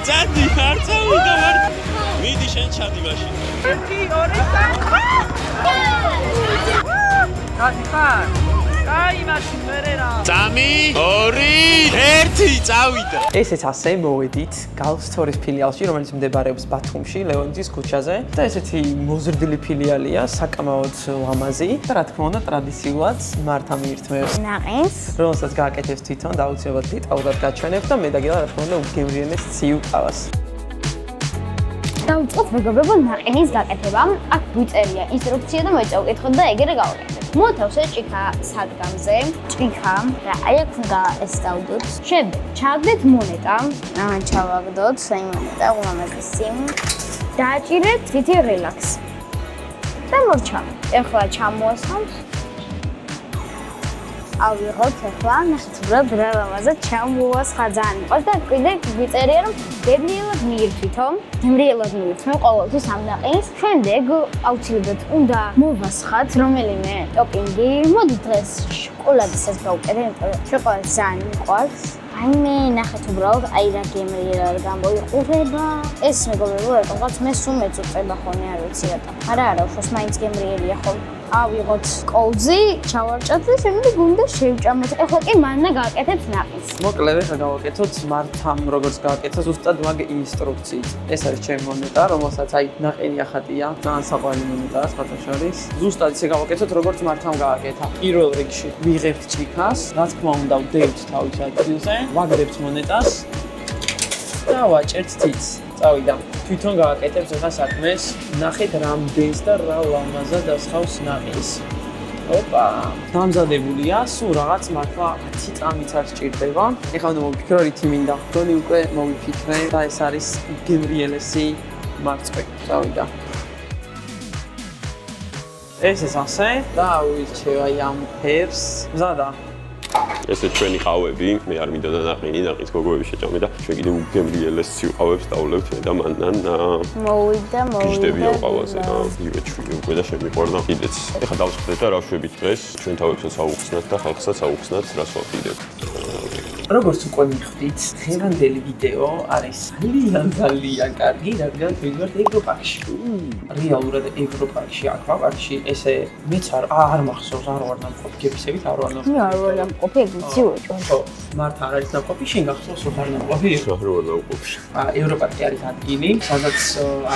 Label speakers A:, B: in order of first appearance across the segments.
A: წადი, არ წავიდა ვარ. მიდი შენ ჩადი მაშინ.
B: 1 2 3 გადი ხარ? აი მაშინ მერე რა. 3
A: 2 1 წავიდა.
B: ესეც ასე მოვედით გალსთორის ფილიალში, რომელიც მდებარეობს ბათუმში, ლეონტის ქუჩაზე და ესეთი მოზრდილი ფილიალია, საკამაოდ ლამაზი და რა თქმა უნდა ტრადიციულად მართა მიირთმევს
C: ნაყინს,
B: რომელსაც გააკეთებს თვითონ და აუცილებლად დეტალურად გაჩვენებს და მე და გილა რა თქმა უნდა უგემრიელეს ცივ ყავას.
C: დავუწყოთ მეგობრებო ნაყინის გაკეთება. აქ გვიწერია ინსტრუქცია და მოიწევკითხოთ და ეგრე გავაკეთებთ. მოთავსეთ ჭიქა სადგამზე, ჭიქა და აი აქ უნდა ესწავლოთ. შემდეგ ჩაგდეთ მონეტა, ჩავაგდოთ აი მონეტა უმამაზესი. დააჭირეთ თითი რელაქს. და მორჩა. ეხლა ჩამოასხამთ. ავიღოთ ახლა ნახეთ რა ლამაზად ჩამოასხა ძალიან მყავს და კიდე გვიწერია რომ გემრიელად მიირთვითო, გემრიელად მიირთმევ ყოველთვის ამ ნაყინს. შემდეგ აუცილებლად უნდა მოვასხათ რომელიმე ტოპინგი. მოდით დღეს შოკოლადისაც გავუკეთებ, იმიტომ რომ შოკოლადი ძალიან მიყვარს. აი მე ნახეთ უბრალოდ აი რა გემრიელად გამოიყურება. ეს მეგობრებო ეკავთ მე სულ მეწუწება ხოლმე არ ვიცი რატო. არა, უშოს მაინც გემრიელია ხოლმე. ავიღოთ კოლძი, ჩავარჭოთ და შემდეგ უნდა შევჭამოთ. ეხლა კი მანნა გააკეთებთ ნაყინს.
B: მოკლედ ახლა გავაკეთოთ მართამ როგორც გააკეთა ზუსტად მაგ ინსტრუქციით. ეს არის ჩემი მონეტა, რომელსაც აი ნაყინი ახატია, ძალიან საყვარელი მონეტაა სხვათა შორის. ზუსტად ისე გავაკეთოთ როგორც მართამ გააკეთა. პირველ რიგში ვიღებთ ჭიქას, რა თქმა უნდა ვდებთ თავის ადგილზე, ვაგდებთ მონეტას და ვაჭერთ თითს. წავიდა. თვითონ გააკეთებს ახლა საქმეს. ნახეთ რამდენს და რა ლამაზად ასხავს ნაყინს. ოპა, დამზადებულია, სულ რაღაც მართლა 10 წამიც არ სჭირდება. ეხლა უნდა მოვიფიქრო რითი მინდა. გონი უკვე მოვიფიქრე და ეს არის გემრიელესი მარწყვი. წავიდა. ეს ასე და ვირჩევ აი ამ ფერს. მზადა.
A: ესე ჩვენი ყავები, მე არ მინდოდა ნაყინი, ნაყინს გოგოები შეჭამე და ჩვენ კიდე უგემრიელეს ცივ ყავებს დავულებთ მე და მანდან
C: მოვიდა.
A: გიჟდებიან ყავაზე და ივე ჩვენი უკვე და შემიყვარდა კიდეც. ეხლა დავსხდეთ და რა შვებით დღეს, ჩვენ თავებსაც აუხსნათ და ხალხსაც აუხსნათ, რას ვაპირებთ.
B: როგორც უკვე მიხვდით, დღევანდელი ვიდეო არის ძალიან კარგი, რადგან ვიდეოთ ევროპაში. რეალურად ევროპაში, აკვაპარკში, ესე მეც არ მახსოვს, არ ვარ ნამყოფი გეფისებით, არ ვარ ნამყოფი.
C: არ ვარ ნამყოფი, ვიცი უჭო.
B: ხო, მართა არ არის ნამყოფი, შენ გახსოვს რომ არ ნამყოფი?
A: არ ვარ ნამყოფი.
B: ევროპაში არის ადგილი, სადაც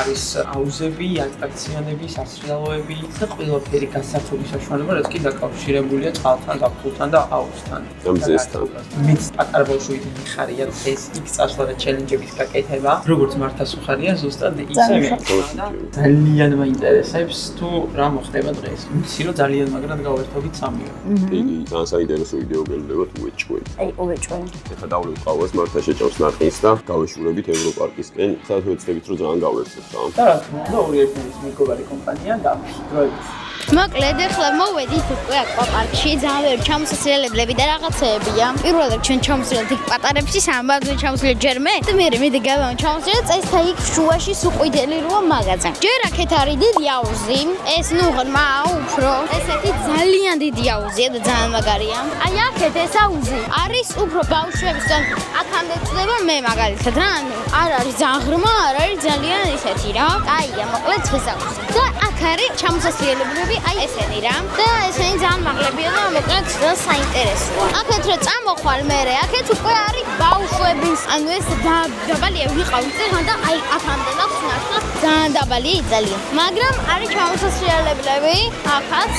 B: არის აუზები, ატრაქციონები, სასრიალოები და ყველაფერი გასართობის საშუალება, რაც კი დაკავშირებულია წყალთან, გაფულთან და აუზთან.
A: ამზესთან.
B: მეც პატარა ბავშვით მიხარია ეს იქ წასვლა და ჩელენჯების გაკეთება. როგორც მართას უხარია ზუსტად ისევე. ძალიან მაინტერესებს თუ რა მოხდება დღეს. ვიცი რომ ძალიან მაგრად გავერთობით სამივე.
A: იგი ძალიან საინტერესო ვიდეო გელოდებათ უეჭველი.
C: აი, უეჭველი.
A: ეხლა დავლევთ ყავას, მართა შეჭამს ნაყინს და გავეშურებით ევროპარკისკენ. სადაც ვეცდებით რომ ძალიან გავერთოთ რა.
B: და რა თქმა უნდა ორი ერთმანეთის მეგობარი კომპანია დავფიქროთ.
C: მოკლედ ახლა მოვედით უკვე აკვაპარკში, ძალიან ბევრი ჩამოსასრიალებლები და რაღაცეებია. პირველად ჩვენ ჩამოსრიალთ იქ პატარებში, სამბადო ჩამოსრიალთ ჯერ მე და მე მიდი გავამ ჩამოსრიალთ წესთა იქ შუაში სუყვიდელი როა მაღაზა. ჯერ აქეთ არის დიდი აუზი, ეს ნუ ღრმა უფრო, ესეთი ძალიან დიდი აუზია და ძალიან მაგარია. აი აქეთ ეს აუზი არის უფრო ბავშვების და აქამდე წდება მე მაგალითად რა, არ არის ძალიან ღრმა, არ არის ძალიან ისეთი რა. აია მოკლედ ეს აუზი. და აქ არის ჩამოსასრიალებლები აი ესენი რა და ესენი ძალიან მაგლებია და მოკლედ ძალიან საინტერესოა. აქეთ რა წამოხვალ მე, აქეთ უკვე არის ბავშვების, ანუ ეს დაბალია ვიყავით და აი აქამდე მაქვს ნახა ძალიან დაბალი ძალიან. მაგრამ არის ჩამოსასრიალებლები აქაც.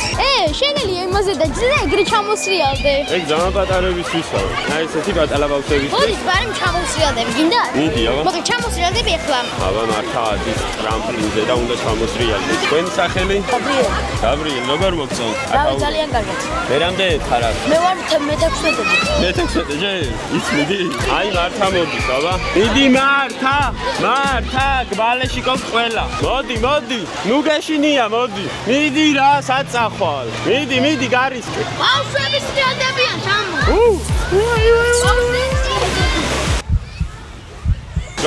C: შეგელია იმაზე და ჯდა ეგრე ჩამოსრიალდე.
A: ეგ ძალიან პატარებისთვისაა. აი ესეთი პატარა ბავშვებისთვის.
C: მოდი ბარემ ჩამოსრიალდები, გინდა?
A: მიდი, აბა.
C: მოდი ჩამოსრიალდები ახლა.
A: აბა მართა ადის ტრამპლინზე და უნდა ჩამოსრიალდე. თქვენი სახელი? გაბრიელ, როგორ მოგწონთ?
C: ძალიან კარგად.
A: მერამდე ხარ?
C: მე ვარ მე-16-ე.
A: მე-16-ე ჯერ? ის მიდი? აი მართა მოდის, აბა. მიდი მართა! მართა, გვალეში გქონთ ყველა. მოდი. ნუ გეშინია, მოდი. მიდი რა, საწახვალ. მიდი, გარისკე.
C: ბავშვების სრიალდებიან, ჩამო.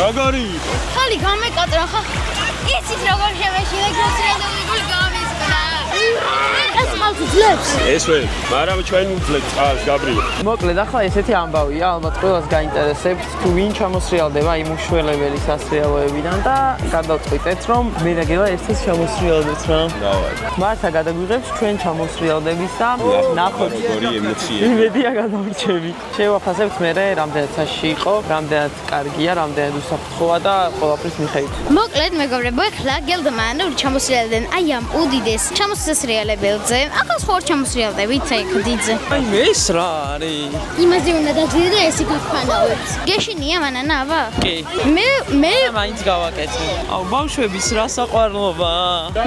A: როგორი?
C: ხალი გამეკატრა ხა. იცით როგორ შემეშინე გროცრედები გამისკდა. ეს ხალხი ძლიერ ვუძლებს?
A: ეს ვერ, მაგრამ ჩვენ ვუძლებთ წყალს, გაბრიელ.
B: მოკლედ ახლა ესეთი ამბავია, ალბათ ყველას გაინტერესებთ თუ ვინ ჩამოსრიალდება იმ უშველებელი სასრიალოებიდან და გადავწყვიტეთ რომ მე და გელა ერთად ჩამოსრიალდეთ რა.
A: დავარ.
B: მართა გადაგვიღებს ჩვენ ჩამოსრიალდების და ნახოთ
A: როგორი ემოციები.
B: იმედია გადავრჩებით. შევაფასებთ მერე რამდენად საშიში იყო, რამდენად კარგია, რამდენად უსაფრთხოა და ყველაფრის მიხედვით.
C: მოკლედ მეგობრებო, ეხლა გელდმან ჩამოსრიალდნენ აი ამ უდიდეს ჩამოსრიალებელზე. ახლა ხო ჩამოსრიალდებით აი ხდიძე.
B: აი ეს რა არის?
C: იმაზე უნდა დაძირი და ეს იქნავთ. გეშინია მანანა აბა?
B: კი.
C: მე
B: მაინც გავაკეთე. აუ ბავშვების რა საყვარლობა.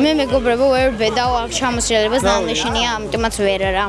C: მე მეგობრებო ვერ ვედაო აქ ჩამოსრიალებას დანიშნია, ამიტომაც ვერა.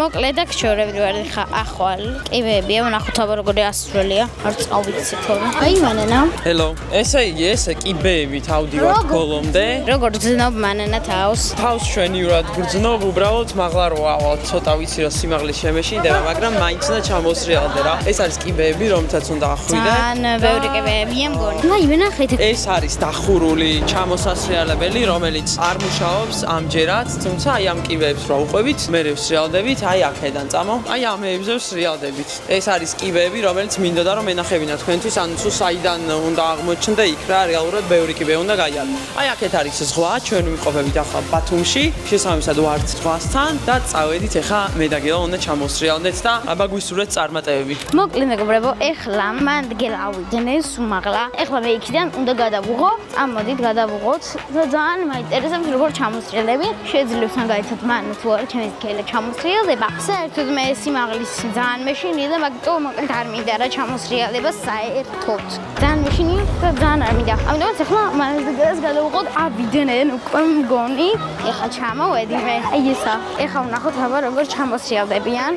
C: მოკლედ აქ შორები ვარ ხა ახვალ. კიბეებია, ვნახოთ აბა როგორი ასრულია. არ წავიქცე თორე. აი მანანა.
B: ჰელო. ესე იგი ეს კიბეები თავდივართ ბოლომდე.
C: როგორ ძნობ მანანა თავს?
B: თავს ჩვენიურად გრძნობ უბრალოდ მაღლა როა ცოტა ვიცი რომ სიმაღლის შემეშინდება, მაგრამ მაინც უნდა ჩამოსრიალდე რა. ეს არის კიბეები, რომთაც უნდა ახვიდე.
C: ძალიან ბევრი კიბეებია მგონი. აი ვენახეთ.
B: ეს არის დახურული ჩამოსასრიალებელი, რომელიც არ მუშაობს ამჯერად, თუმცა აი ამ კიბეებს რა უყვებით, მე ვსრიალდებით, აი აქედან წამო. აი ამეებზე ვსრიალდებით. ეს არის კიბეები, რომელიც მინდოდა რომ ენახებინა თქვენთვის, ანუ თუ საიდან უნდა აღმოჩნდე იქ რა რეალურად ბევრი კიბე უნდა გაიარო. აი აქეთ არის ზღვა, ჩვენ ვიმყოფებით ახლა ბათუმში, შესაბამისად ვართ ზღვასთან და წავედით ახლა მე და გელა უნდა ჩამოსრიალდეთ და აბა გვისურვეთ წარმატებები.
C: მოკლედ მეგობრებო, ეხლა მან გელავიდნენ სუმაღლა. ეხლა მე იქიდან უნდა გადავუღო. ამოდით გადავუღოთ და ძალიან მაინტერესებს როგორ ჩამოსრიალდები. შეძლებს თან გაიცოთ მან თუ არა ჩემს გელა ჩამოსრიალდება. საერთოდ მე სიმაღლის ძალიან მეშინია და მაგიტომ მოკლედ არ მინდა რა ჩამოსრიალდება საერთოდ. ძალიან მეშინია და ძალიან არ მინდა. ამიტომაც ეხლა მან გელას გადავუღოთ ავიდნენ უკვე მგონი. ეხლა ჩამოვედი მე. აი ესა. ეხლა ვნახოთ აბა როგორ ჩამოსრიალდებიან.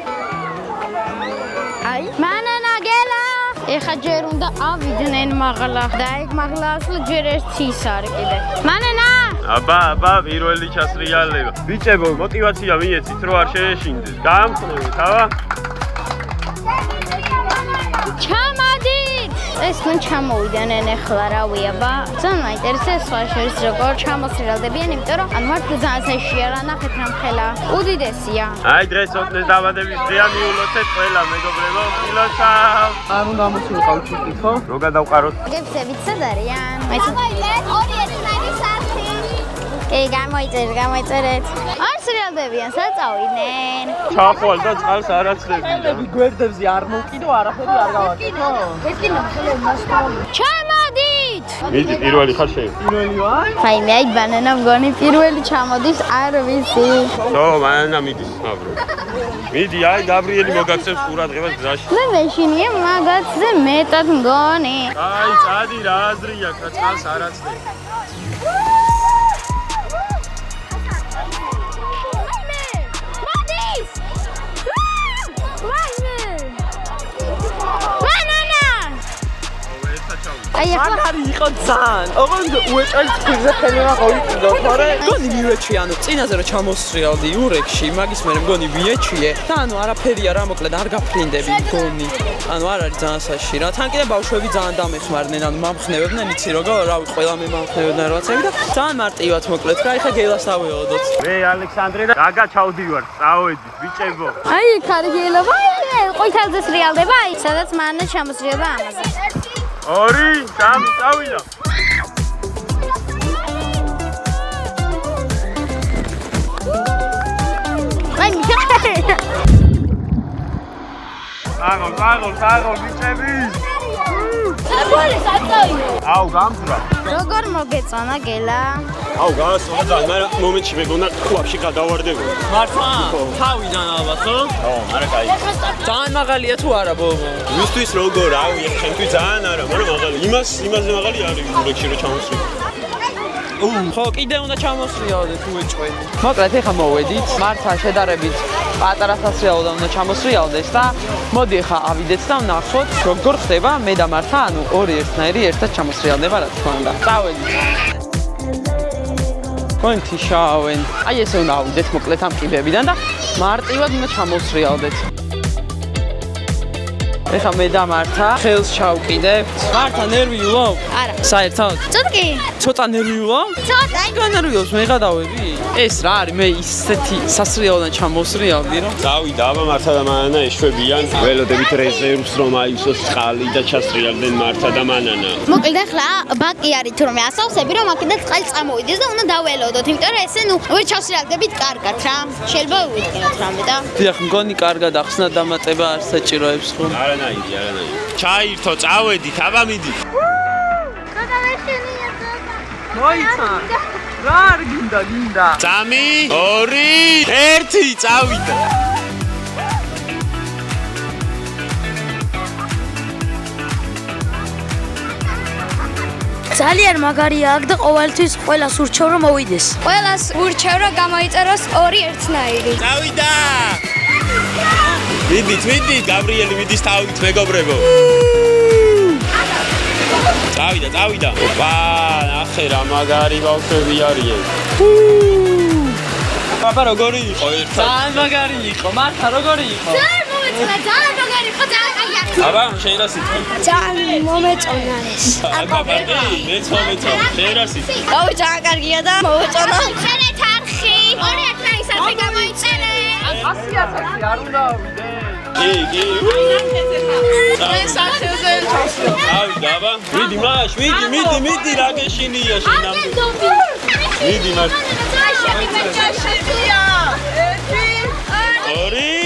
C: აი მანანა გელა ეხა ჯერ უნდა ავიდნენ მაღლა და ეგ მაღლა ასლა ჯერ ერთი ის არის კიდე მანანა
A: აბა პირველი ჩასრიალება. ბიჭებო, мотиваცია მიეცით რომ არ შეეშინდეს. გაამხნევით, აბა.
C: ჩამოდით ეს მან ჩამოვიდნენ ეხლა რავი აბა ძალიან მაინტერესებს სხვა შორის როგორ ჩამოსრიალდებიან იმიტომ რომ ანუ მართლა ძალიან საშია რა ნახეთ რამხელა უდიდესია
A: აი დღეს ოდნეს დაბადების დღეა მიულოცეთ ყველა მეგობრებო. მილოცა.
B: არ უნდა მოსულყავთ თვითონ ხო?
A: რო გადავყაროთ.
C: გებსებით სად არიან? გამოიწერეთ. არ სრიალდებიან, სად წავიდნენ?
A: ჩახვალ და წყალს არ აცლებია.
B: გვერდებზე არ მოვკიდო, არაფერი არ გავაკეთო.
C: ჩამოდით!
A: მიდი პირველი ხარ შენ.
B: პირველი ვარ.
C: აი მე აი ბანანა მგონი პირველი ჩამოდის, არ ვიცი.
A: ხო, მანანა მიდის, აბრო. მიდი, აი გაბრიელი მოგაქცევს ყურადღებას გზაში.
C: მე მეშინია მაგაცზე მეტად მგონი.
A: აი, წადი რა აზრი აქვს, რა წყალს არ აცლებ.
C: აი ახლა
B: მაგარი იყო ძალიან. ოღონდ უეჭველი თქვენზე ხელი მაყავიყიდო, თორე მგონი მივეჩვი, ანუ წინაზე რომ ჩამოსრიალდი ურეკში, მაგის მერე მგონი ვიეჩვიე და ანუ არაფერია რა, მოკლედ არ გაფრინდები მგონი. ანუ არ არის ძალიან საშიში რა. თან კიდე ბავშვები ძალიან დამეხმარდნენ, ანუ მამხნევებდნენ, იცი როგორ, რავი, ყველა მე მამხნევებდნენ რაღაცები და ძალიან მარტივად მოკლედ რა, ეხა გელას ავეოდოთ.
A: მე ალექსანდრე და გაგა ჩავდივარ, წავედით, ბიჭებო.
C: აი კარგიელა, ვაი, ყვითელზე სრიალდება, აი სადაც მანნა ჩამოსრიალდა ამაზე.
A: 2, 3, წავიდა.
C: აი მიხა.
A: აღო, ბიჭები.
C: აბოლე საწავიო.
A: აუ, გამძრა.
C: როგორ მოგეწონა გელა?
A: აუ, გასწორდა ძალიან, მაგრამ მომენტში მეგონა კლუბში გადავარდებო.
B: მართლა? თავიდან ალბათ, ხო?
A: ხო, მაგრამ კაი.
B: ძალიან მაღალია თუ არა ბობო?
A: ვისთვის როგორ, რავი, ჩემთვის ძალიან არა, მაგრამ მაღალი. იმაზე მაღალი არის ურეკში რომ ჩამოსვი.
B: ხო, კიდე უნდა ჩამოსრიალდეთ უეჭველი. მოკლედ ეხა მოვედით, მართა შედარებით პატარა სასრიალო უნდა ჩამოსრიალდეს და მოდი ეხა ავიდეთ და ვნახოთ როგორ ხდება მე და მართა, ანუ ორი ერთნაირი ერთად ჩამოსრიალდება რა თქმა უნდა. წავედით. კონთი შავენ. აი ესე უნდა ავიდეთ მოკლედ ამ კიბეებიდან და მარტივად უნდა ჩამოსრიალდეთ. ეხა მე და მართა ხელს ჩავკიდებთ. მართა ნერვიულო?
C: არა.
B: საერთოდ?
C: წოდკი.
B: ცოტა ნერვიულო?
C: ცოტა.
B: განერვიულს მე გადავები? ეს რა არის? მე ისეთი სასრიალოდან ჩამოსრიალდი რომ
A: წავიდა აბა მართა და მანანა ეშვებიან. ველოდებით რეზერვს რომ აისოს წყალი და ჩასრიალდნენ მართა და მანანა.
C: მოკლედ ახლა ბაკი არის თურმე ასავსები რომ აქედან წყალი წამოვიდეს და უნდა დაველოდოთ, იმიტომ რომ ესე ნუ ვერ ჩავსრიალდებით კარგად რა. შეიძლება ვიდგინოთ რამე და
B: დიახ, მგონი კარგად ახსნა დამატება არ საჭიროებს ხო?
A: არანაირი. ჩაირთო, წავედით, აბა მიდით.
B: მოიცა. რა არ გინდა?
A: 3 2 1 წავიდა.
D: ძალიან მაგარია აქ და ყოველთვის ყველას ურჩევ რომ მოვიდეს. ყველას ურჩევ რომ გამოიწეროს 2 ერთნაირი.
A: წავიდა. მიდით, გაბრიელი მიდის თავით მეგობრებო. წავიდა. ოპა, ნახე რა მაგარი ბავშვები არიან. აბა როგორი იყო ერთად?
B: ძალიან მაგარი იყო. მართა როგორი იყო?
C: ძალიან მომეწონა, ძალიან მაგარი იყო, ძალიან კაია.
A: აბა შეიძლება სიტყვი.
D: ძალიან მომეწონა ეს.
A: აბა მეცო, შეიძლება სიტყვი.
D: აუ ძალიან კარგია და მომეწონა.
C: შენეთ არხი, 2 ერთნაირის არხი გამოიწერე.
B: 100,000 არ უნდა ავიდე.
A: კი.
B: ეს სახეზე ჩავსრიალ.
A: წავიდა აბა. მიდი მაშ, მიდი რა გეშინია შენამდე. მიდი მაშ. 2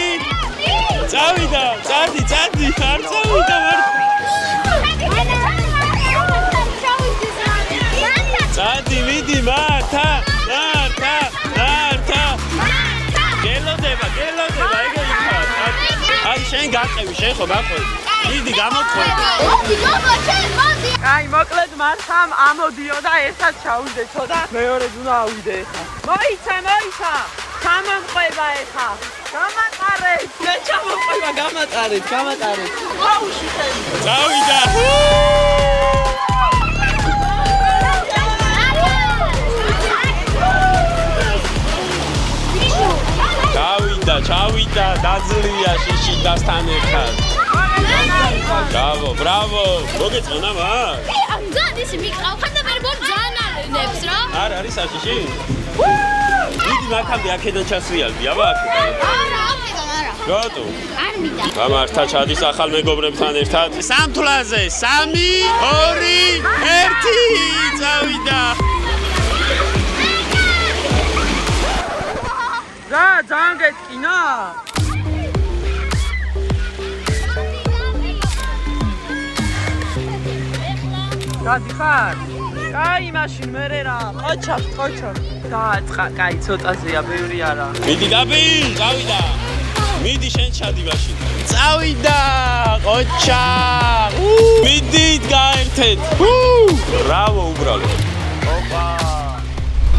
A: წავიდა, წადი, არ წავიდა მართა. წადი, მიდი მართა. გელოდება, ეგ იქა. აი შენ გაყევი, შენ ხო გაყვე. მიდი გამოყვე.
B: აი, მოკლედ მართამ ამოდიო და ერთად ჩავიდეო და მეორედ უნდა ავიდე ხა. მოიცა. გამომყვება ეხა. გამატარეთ. მე ჩამოყვება გამატარეთ. აუში ხელი.
A: წავიდა. ჩავიდა, დაძლია შიშიდასთან ერთად. ბრავო. მოგეწონა მაგ?
C: ამგან ისე მიყავ და მე ძალიან არინებს რა.
A: არ არის საშიში? მიდი მაგამდე აქედან ჩასრიალდი, აბა აქედან.
C: არა, არა.
A: რატო?
C: არ მინდა.
A: გამართა ჩადის ახალ მეგობრებთან ერთად. სამთვლაზე 3 2 1 წავიდა.
B: რა, ძალიან გეტკინა? გადიხარ? კაი, მაშინ მერე რა. ყოჩა. დააწყა, კაი, ცოტაზეა, ბევრი არა.
A: მიდი გაბი, წავიდა. მიდი შენ ჩადი მაშინ. წავიდა, ყოჩა. მიდით გაერთეთ. ბრავო უბრალოდ. ოპა.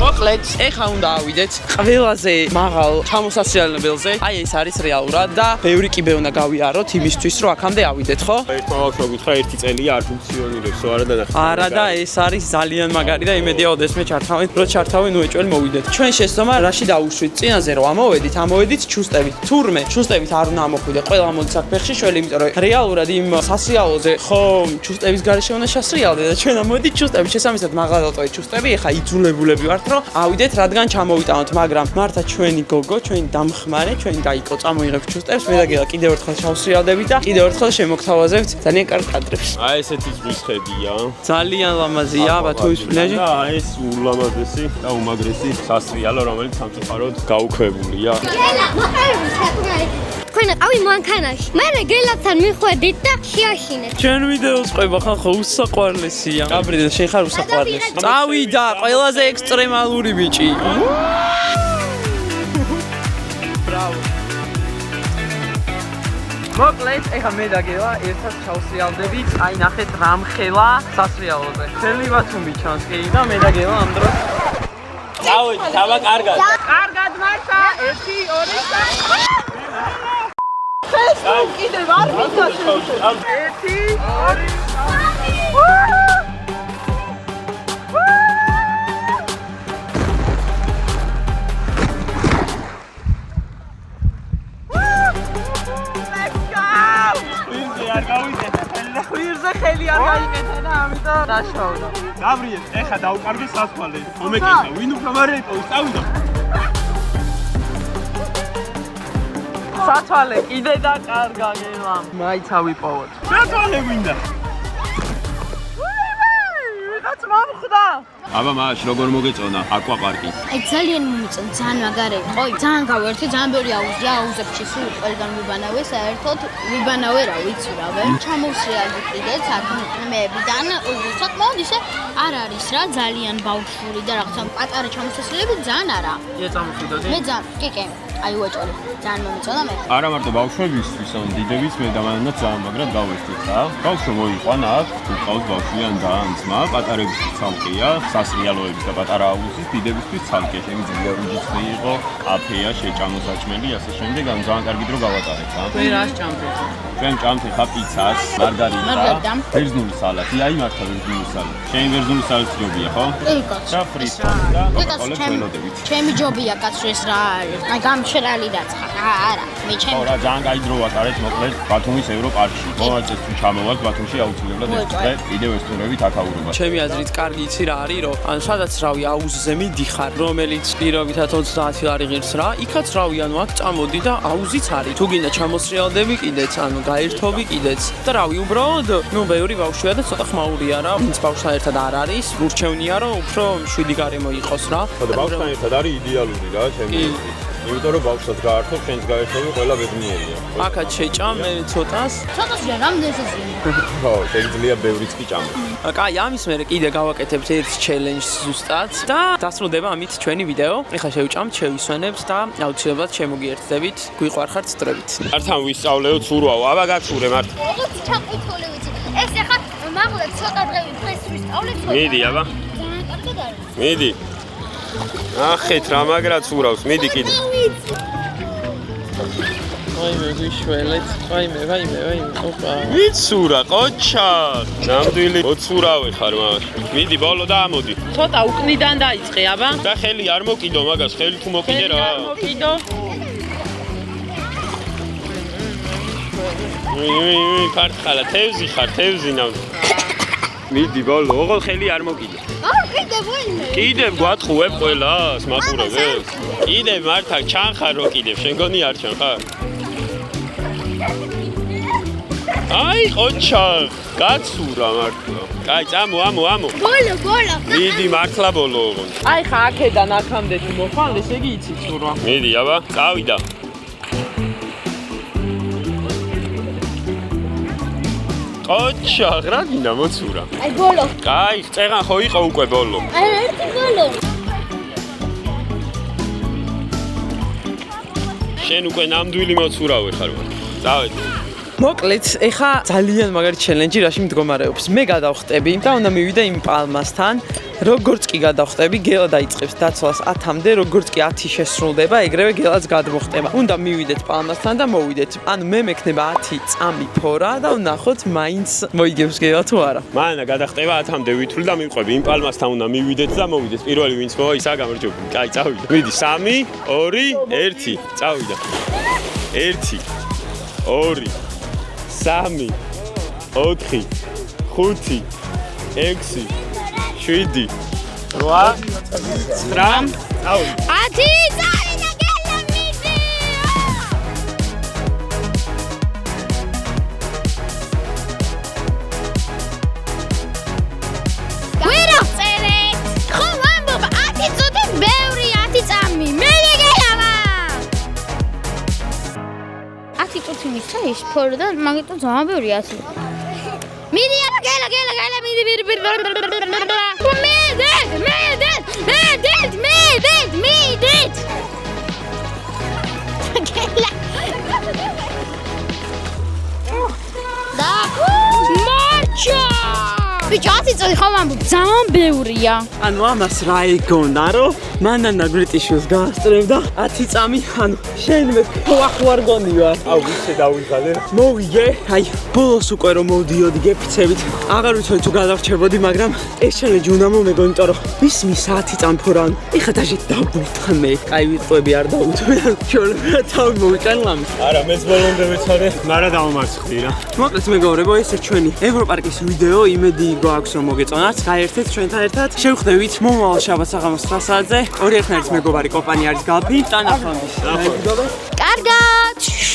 B: მოკლედ, ეხა უნდა ავიდეთ ყველაზე მაღალ ჩამოსასრიალებელზე. აი ეს არის რეალურად და ბევრი კიბე უნდა გავიაროთ იმისთვის, რომ აქამდე ავიდეთ, ხო?
A: ერთმა ვახშო გითხრა 1 წელია არ ფუნქციონირებს, არა და ნახე.
B: არა და ეს არის ძალიან მაგარი და იმედია ოდესმე ჩართავენ, რო ჩართავენ უეჭველი მოვიდეთ. ჩვენ შეცდომა რაში დავუშვით? წინაზე რომ ამოვედით ჩუსტებით. თურმე ჩუსტებით არ უნდა ამოხვიდე. ყველა მოდის აქ ფეხში შველი, იმიტომ რომ რეალურად იმ სასრიალოზე ხო ჩუსტების გარეშე უნდა ჩასრიალდე და ჩვენ ამოვედით ჩუსტებით. შესაბამისად მაღალატოი ჩუსტები, ეხა იძულებულები ვართ რომ ავიდეთ, რადგან ჩამოვიტანოთ, მაგრამ მართა ჩვენი გოგო, ჩვენი დამხმარე, ჩვენი გაიკო წამოიღებს ჩუსტებს, მე და გელა კიდევ ერთხელ ჩავსრიალდებით და კიდევ ერთხელ შემოგთავაზებთ ძალიან კარგ კადრებს.
A: აი ესეთი ზღვის ხედია.
B: ძალიან ლამაზია, ბათო ის პლაჟი.
A: და ეს ულამაზესი და უმაგრესი სასრიალო, რომელიც სამწუხაროდ გაუქმებულია.
D: თქვენ ყავი მანქანაში. მე გელათთან მიხვედით და შეაშინეთ.
B: ჩვენ ვიდეოს ყვება ხალხო უსაყვარლესია. გაბრიელ შენ ხარ უსაყვარლესი. წავიდა, ყველაზე ექსტრემალური ბიჭი. ბრავო. მოკლედ, ეხა მე და გელა ერთად ჩავსრიალდებით. აი ნახეთ რამხელა სასრიალოზე. შეიძლება თუმი ჩანს კი და მე და გელა ამ დროს
A: წავედი, აბა კარგად.
B: კარგად მართა 1 2 3 კიდევ არ მინდა შევიდე. 1 2 3 დაშაულა.
A: გაბრიელ, ეხა დაუკარგე სასწავლე. მომეკეთა, ვინ უფრო მარეთო, წავიდა.
B: სათვალე კიდე და კარგა გელამ. მაიცა ვიპოვოთ.
A: სასწავლე გვინდა.
B: ვიღაც მომხვდა.
A: აბა მაშ როგორ მოგეწონა აკვაპარკი?
C: აი ძალიან მომიწონს, ძალიან მაგარი იყო. ძალიან გავერთე, ძალიან ბევრი აუზია, აუზებში სულ ყველგან ვიბანავე, საერთოდ ვიბანავე რა ვიცი რავე. ჩამოვსრიალდი კიდეც არმეებიდან, საკმაოდ ისე არ არის რა, ძალიან ბავშვური და რაღაცა პატარა ჩამოსასვლელები ძალიან არა.
B: ეწამოხიდოდი?
C: მე კი. აი უეჭოლი, ძალიან მომიწონა მე.
A: არა მარტო ბავშვებისთვის, ან დიდების მე და მანაც ძალიან მაგრად გავერთით რა. ბავშვი მოიყვანა აქ, თუ ყავს ბავშვი ან და ან ძმა, პატარებისთვის ცალკეა, სასრიალოების და პატარა აუზის, დიდებისთვის ცალკეა, შემიძლია რუჯიც მიიღო, აფეა, შეჭამო საჭმელი, ასე შემდეგ, ან ძალიან კარგი დრო გავატარეთ რა.
B: მე რას ჭამდეთ?
A: ჩვენ ჭამთ ხა პიცას, მარგარიტა, ვერზნული სალატი, აი მართლა ვერზნული სალატი. შენ ვერზნული სალატი ჯობია, ხო?
C: კი, კაც.
A: და ფრიტა და ყოლე ველოდებით.
C: ჩემი ჯობია კაცო ეს რა არის. აი გამშრალი რაცხა, არა. მე ჩემი.
A: ხო რა, ძალიან კაი დრო ვატარეთ, მოკლედ ბათუმის ევროპარკში. მოაწეს თუ ჩამოვალთ ბათუმში აუცილებლად ეს დღე კიდევ ესტუმრებით აქაურობა.
B: ჩემი აზრით კარგი იცი რა არის, რომ ან სადაც რავი აუზზე მიდიხარ, რომელიც პირობითად 30 ლარი ღირს რა, იქაც რავი ანუ აქ წამოდი და აუზიც არის. თუ გინდა ჩამოსრიალდები კიდეც, ანუ გაერთობი კიდეც. და რავი, უბრალოდ, ნუ ბევრი ბავშვია და ცოტა ხმაურია რა. ვინც ბავშვთან ერთად არ არის, ურჩევნია რომ უფრო შვიდი გარემო იყოს რა.
A: ხო და ბავშვთან ერთად არის იდეალური რა, ჩემი აზრით. იმიტომ რომ ბავშვად გაართო, შენს გაერთობი ყველა ბედნიერია.
B: აქაც შეჭამ მე ცოტას.
C: ცოტას რა, რამდენს ეძინა?
A: ხო, შეიძლება ბევრიც კი ჭამო.
B: კაი, ამის მერე კიდე გავაკეთებთ ერთ ჩელენჯს ზუსტად და დასრულდება ამით ჩვენი ვიდეო. ეხლა შევჭამთ, შევისვენებთ და აუცილებლად შემოგიერთდებით, გვიყვარხართ სწრებით.
A: ართან ვისწავლეო ცურვაო, აბა გაცურე მარტო.
C: როგორც ჩამყვითოლი ვიცი. ეს ახლა მაგლა ცოტა დღე დღეს ვისწავლე ცოტა.
A: მიდი აბა.
C: ძალიან კარგად არის.
A: მიდი. ახეთ რა მაგრად ცურავს, მიდი კიდე.
B: ვაიმე, გვიშველეთ. ვაიმე. ოპა.
A: ვიცურა, ყოჩა. ნამდვილი მოცურავე ხარ მაშ. მიდი ბოლო და ამოდი.
B: ცოტა უკნიდან დაიწყე, აბა.
A: და ხელი არ მოკიდო მაგას, ხელი თუ მოკიდე რა.
B: მოკიდო.
A: ფარტხალა, თევზი ხარ, თევზი ნავ. მიდი ბოლო, ოღონ ხელი არ მოკიდე.
C: კიდე ვინმე?
A: კიდევ გვატყუებ ყველას, მაყურებელს. კიდევ მართლა ჩანხარ რო კიდევ, შენ გონი არ ჩანხარ? აი ყოჩა, გაცურა მართლა. კაი, წამო, ამო.
C: ბოლო.
A: მიდი მართლა ბოლო ოღონ.
B: აი ხა აქედან აქამდე თუ მოხვალ, ესე იგი იცი ცურვა.
A: მიდი, აბა, წავიდა. ყოჩა, რა გინდა მოცურა?
C: აი ბოლო.
A: კაი, წეღან ხო იყო უკვე ბოლო.
C: აი ერთი ბოლო.
A: შენ უკვე ნამდვილი მოცურავე ხარ. წავედი.
B: მოკლედ, ეხა ძალიან მაგარი ჩელენჯი რაში მდგომარეობს. მე გადავხტები და უნდა მივიდე იმ პალმასთან. როგორც კი გადავხტები, გელა დაიწყებს დაცვას 10-მდე, როგორც კი 10 შესრულდება, ეგრევე გელაც გადმოხტება. უნდა მივიდეთ პალმასთან და მოვიდეთ. ანუ მე მექნება 10 წამი ფორა და ვნახოთ მაინც მოიგებს გელა თუ არა.
A: მანა გადახტება 10-მდე ვითვლი და მივყვები. იმ პალმასთან უნდა მივიდეთ და მოვიდეთ. პირველი ვინც მოვა, ისაა გამარჯვებული. კაი, წავიდა. მიდი 3, 2, 1, წავიდა. 1, 2, 3, 4, 5, 6, 7, 8, 9, წავიდა.
C: 10 წავიდა გელა მიდი. ვერა წერეთ. ხო ვამბობ 10 წუთი ბევრი 10 წამი. მიდი გელა. 10 წუთი მისცა ის ფორო და მაგიტო ძალიან ბევრი 10. მიდი აბა გელა მიდი. მიდეთ. და მარჩა. ბიჭო 10 წუთი ხო ვამბობ ძალიან ბევრია.
B: ანუ ამას რა ეგონა, რომ მანანა ბრიტიშვილს გაასწრებდა 10 წამი, ანუ შენ მე ხوار გონი ვარ.
A: აუ ვიცე დავიღალე.
B: მოვიგე, აი, ბოლოს უკვე რომ მოვდიოდი გეფიცებით. აღარ ვიცოდი თუ გადავრჩებოდი, მაგრამ ეს ჩელენჯი უნდა მომეგო, იმიტომ რომ ისმის 10 წამფორა, ანუ ეხა დაჟე დავბურთა მე. კაი ვიტყვები არ დავუთმე, შეიძლება თავი მოვიჭან ლამს.
A: არა, მეც ბოლომდე ვიცოდე, მაგრამ დავმარცხდი რა.
B: მოკლედ მეგობრებო, ეს ჩვენი ევროპარკის ვიდეო, იმედი გვაქვს რომ მოგეწონათ, გაერთეთ ჩვენთან ერთად. შევხვდებით მომავალ შაბათს საღამოს 9 საათზე. ორი ერთნაირის მეგობარი კომპანია არის გალფი. ტანახამდის.
C: კარგად.